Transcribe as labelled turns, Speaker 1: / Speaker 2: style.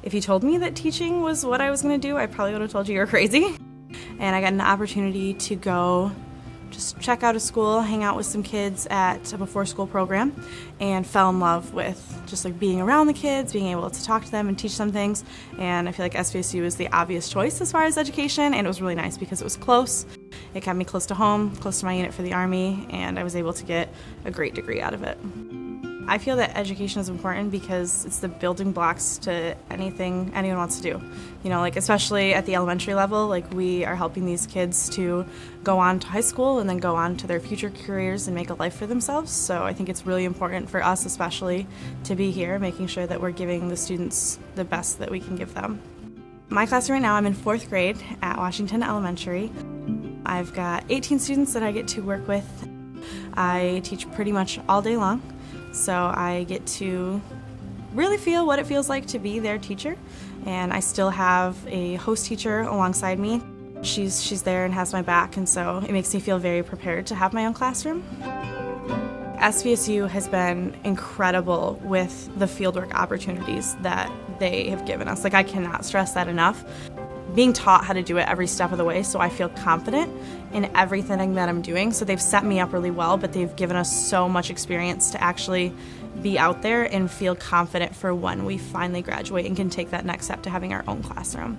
Speaker 1: If you told me that teaching was what I was going to do, I probably would have told you you're crazy. And I got an opportunity to go just check out a school, hang out with some kids at a before school program, and fell in love with just like being around the kids, being able to talk to them and teach them things. And I feel like SVSU was the obvious choice as far as education, and it was really nice because it was close. It kept me close to home, close to my unit for the Army, and I was able to get a great degree out of it. I feel that education is important because it's the building blocks to anything anyone wants to do. You know, like especially at the elementary level, like we are helping these kids to go on to high school and then go on to their future careers and make a life for themselves. So I think it's really important for us especially to be here, making sure that we're giving the students the best that we can give them. My classroom right now, I'm in 4th grade at Washington Elementary. I've got 18 students that I get to work with. I teach pretty much all day long. So I get to really feel what it feels like to be their teacher, and I still have a host teacher alongside me. She's there and has my back, and so it makes me feel very prepared to have my own classroom. SVSU has been incredible with the fieldwork opportunities that they have given us. Like, I cannot stress that enough. Being taught how to do it every step of the way, so I feel confident in everything that I'm doing. So they've set me up really well, but they've given us so much experience to actually be out there and feel confident for when we finally graduate and can take that next step to having our own classroom.